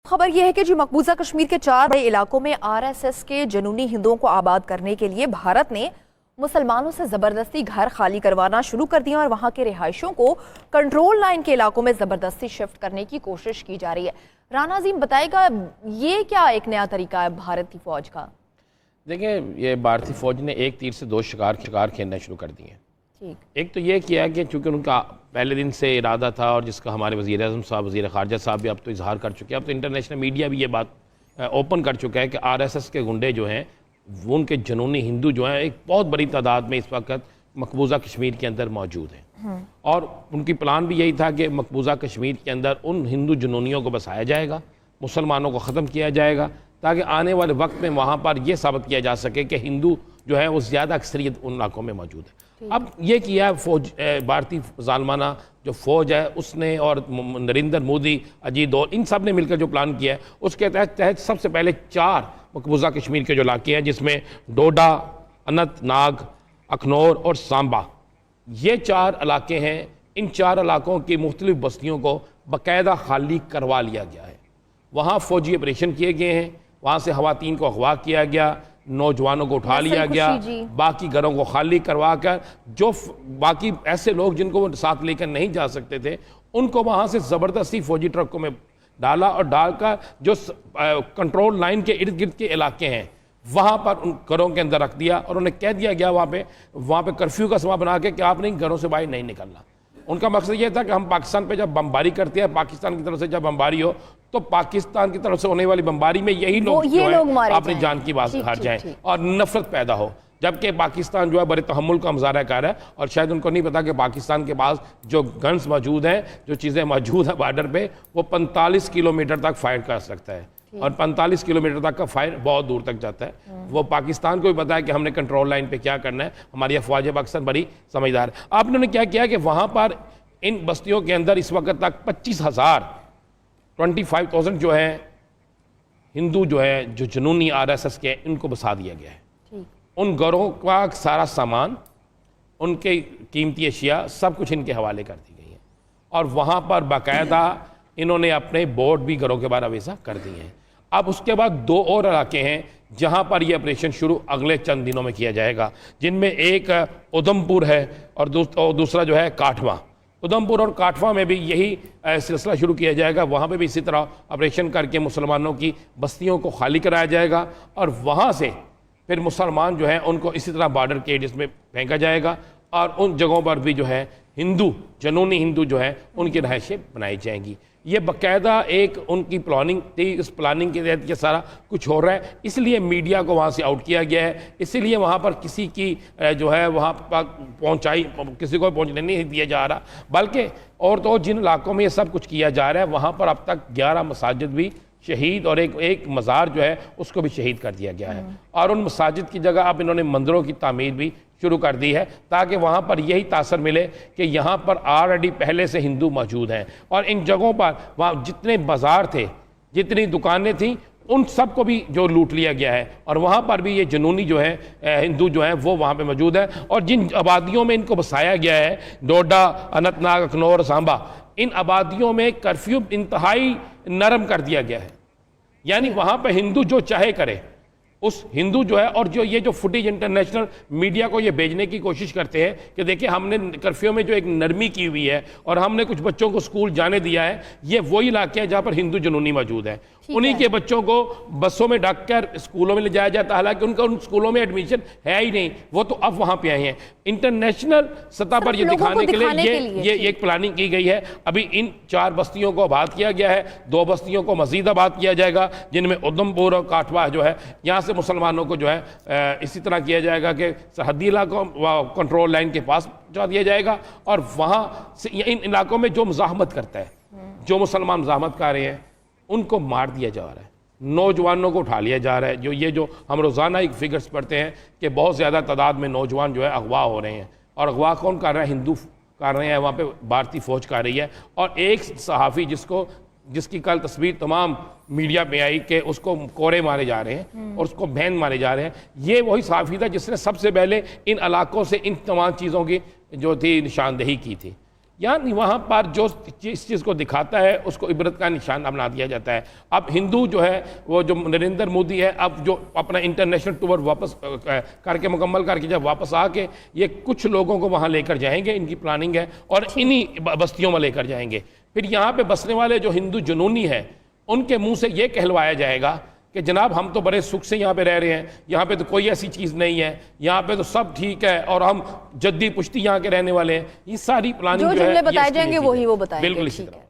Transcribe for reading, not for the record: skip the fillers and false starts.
खबर यह है कि जो मकबूजा कश्मीर के 4 बड़े इलाकों में आरएसएस के जुनूनी हिंदुओं को आबाद करने के लिए भारत ने मुसलमानों से जबरदस्ती घर खाली करवाना शुरू कर दिया और वहां के रिहायशियों को कंट्रोल लाइन के इलाकों में जबरदस्ती शिफ्ट करने की कोशिश की जा रही है। राना अजीम बताएगा, ये क्या एक नया तरीका है भारत की फौज का? देखिए, ये भारतीय फौज ने एक तीर से दो शिकार खेलना शुरू कर दिए। एक तो ये किया कि चूँकि उनका पहले दिन से इरादा था और जिसका हमारे वज़ीर आज़म साहब, वज़ीर ख़ारजा साहब भी अब तो इजहार कर चुके हैं, अब तो इंटरनेशनल मीडिया भी ये बात ओपन कर चुका है कि आरएसएस के गुंडे जो हैं वो उनके जुनूनी हिंदू जो हैं एक बहुत बड़ी तादाद में इस वक्त मकबूजा कश्मीर के अंदर मौजूद हैं। और उनकी प्लान भी यही था कि मकबूजा कश्मीर के अंदर उन हिंदू जुनूनियों को बसाया जाएगा, मुसलमानों को ख़त्म किया जाएगा, ताकि आने वाले वक्त में वहाँ पर यह साबित किया जा सके कि हिंदू जो है वो ज़्यादा अक्सरियत उन इलाकों में मौजूद है। अब ये किया फौज, भारतीय जालमाना जो फौज है उसने और नरेंद्र मोदी, अजीत डोभाल, इन सब ने मिलकर जो प्लान किया है उसके तहत सबसे पहले 4 मकबूजा कश्मीर के जो इलाके हैं जिसमें डोडा, अनंतनाग, अखनौर और सांबा, ये 4 इलाके हैं। इन 4 इलाकों की मुख्तलिफ बस्तियों को बाकायदा खाली करवा लिया गया है। वहाँ फौजी ऑपरेशन किए गए हैं, वहाँ से खवातीन को अगवा किया गया, नौजवानों को उठा लिया गया, बाकी घरों को खाली करवा कर जो बाकी ऐसे लोग जिनको वो साथ लेकर नहीं जा सकते थे उनको वहाँ से ज़बरदस्ती फौजी ट्रकों में डाला और डालकर जो कंट्रोल लाइन के इर्द गिर्द के इलाके हैं वहाँ पर उन घरों के अंदर रख दिया और उन्हें कह दिया गया वहाँ पे कर्फ्यू का समय बना के कि आप नहीं घरों से बाहर नहीं निकलना। उनका मकसद ये था कि हम पाकिस्तान पे जब बमबारी करते हैं, पाकिस्तान की तरफ से जब बमबारी हो तो पाकिस्तान की तरफ से होने वाली बमबारी में यही लोग अपनी जान की बात हार जाएं और नफरत पैदा हो, जबकि पाकिस्तान जो है बड़े तहम्मुल का मुजाहरा कर है और शायद उनको नहीं पता कि पाकिस्तान के पास जो गन्स मौजूद हैं, जो चीज़ें मौजूद हैं बॉर्डर पे, वो 45 किलोमीटर तक फायर कर सकता है और 45 किलोमीटर तक का फायर बहुत दूर तक जाता है। वो पाकिस्तान को भी पता है कि हमने कंट्रोल लाइन पे क्या करना है। हमारी अफवाज पाकिस्तान बड़ी समझदार है। आपने ने क्या किया कि वहाँ पर इन बस्तियों के अंदर इस वक्त तक 25,000 जो है हिंदू जो है जो जुनूनी आरएसएस के इनको बसा दिया गया है। उन घरों का सारा सामान, उनके कीमती अशिया सब कुछ इनके हवाले कर दी गई है और वहाँ पर बाकायदा इन्होंने अपने बोर्ड भी घरों के बारे वैसा कर दिए हैं। अब उसके बाद 2 और इलाके हैं जहाँ पर यह ऑपरेशन शुरू अगले चंद दिनों में किया जाएगा, जिनमें एक उधमपुर है और दूसरा जो है काठवा। उधमपुर और काठवा में भी यही सिलसिला शुरू किया जाएगा। वहाँ पे भी इसी तरह ऑपरेशन करके मुसलमानों की बस्तियों को खाली कराया जाएगा और वहाँ से फिर मुसलमान जो हैं उनको इसी तरह बॉर्डर के एरिया में फेंका जाएगा और उन जगहों पर भी जो है हिंदू, जुनूनी हिंदू जो हैं उनकी रहायशें बनाई जाएंगी। ये बाकायदा एक उनकी प्लानिंग थी, इस प्लानिंग के तहत ये सारा कुछ हो रहा है, इसलिए मीडिया को वहाँ से आउट किया गया है, इसीलिए वहाँ पर किसी की जो है वहाँ पर किसी को पहुँचने नहीं दिया जा रहा। बल्कि और तो जिन इलाकों में ये सब कुछ किया जा रहा है वहाँ पर अब तक 11 मसाजिद भी शहीद और एक मज़ार जो है उसको भी शहीद कर दिया गया है और उन मसाजिद की जगह अब इन्होंने मंदिरों की तामीर भी शुरू कर दी है ताकि वहाँ पर यही तासर मिले कि यहाँ पर ऑलरेडी पहले से हिंदू मौजूद हैं और इन जगहों पर वहाँ जितने बाज़ार थे, जितनी दुकानें थीं, उन सब को भी जो लूट लिया गया है और वहाँ पर भी ये जुनूनी जो है हिंदू जो हैं वो वहाँ पे मौजूद है। और जिन आबादियों में इनको बसाया गया है, डोडा, अनंतनाग, अखनौर, सांबा, इन आबादियों में कर्फ्यू इंतहाई नरम कर दिया गया है। यानी वहाँ पर हिंदू जो चाहे करे, उस हिंदू जो है और जो ये जो फुटेज इंटरनेशनल मीडिया को ये भेजने की कोशिश करते हैं कि देखिए हमने कर्फ्यू में जो एक नरमी की हुई है और हमने कुछ बच्चों को स्कूल जाने दिया है, ये वही इलाके हैं जहाँ पर हिंदू जुनूनी मौजूद है। उन्हीं के बच्चों को बसों में ढककर स्कूलों में ले जाया जाता है, हालांकि उनका उन स्कूलों में एडमिशन है ही नहीं, वो तो अब वहाँ पे आए हैं। इंटरनेशनल सतह पर ये दिखाने के लिए ये एक प्लानिंग की गई है। अभी इन 4 बस्तियों को आबाद किया गया है, 2 बस्तियों को मजीद आबाद किया जाएगा जिनमें उधमपुर और काठवा जो है, यहाँ से मुसलमानों को जो है इसी तरह किया जाएगा कि सरहदी इलाकों कंट्रोल लाइन के पास पहुँचा दिया जाएगा और वहाँ से इन इलाकों में जो मुज़ाहमत करता है, जो मुसलमान मुज़ाहमत कर रहे हैं उनको मार दिया जा रहा है, नौजवानों को उठा लिया जा रहा है। जो हम रोज़ाना एक फिगर्स पढ़ते हैं कि बहुत ज़्यादा तादाद में नौजवान जो है अगवा हो रहे हैं और अगवा कौन कर रहा है? हिंदू कर रहे हैं, वहाँ पे भारतीय फ़ौज कर रही है। और एक सहाफ़ी जिसकी कल तस्वीर तमाम मीडिया में आई कि उसको कोरे मारे जा रहे हैं और उसको बहन मारे जा रहे हैं, ये वही सहाफ़ी था जिसने सबसे पहले इन इलाकों से इन तमाम चीज़ों की जो थी निशानदेही की थी। यानी वहाँ पर जो इस चीज़ को दिखाता है उसको इबरत का निशाना बना दिया जाता है। अब हिंदू जो है वो जो नरेंद्र मोदी है, अब जो अपना इंटरनेशनल टूर वापस करके मुकम्मल करके जब वापस आके ये कुछ लोगों को वहाँ लेकर जाएंगे, इनकी प्लानिंग है, और इन्हीं बस्तियों में लेकर जाएंगे। फिर यहाँ पे बसने वाले जो हिंदू जुनूनी है उनके मुंह से ये कहलवाया जाएगा कि जनाब हम तो बड़े सुख से यहाँ पे रह रहे हैं, यहाँ पे तो कोई ऐसी चीज़ नहीं है, यहाँ पे तो सब ठीक है और हम जद्दी पुश्ती यहाँ के रहने वाले हैं। ये सारी प्लानिंग जो जो है जुमले बताए ये जाएंगे इसकी वही वो बताएंगे। बिल्कुल इसी ठीक तरह। है।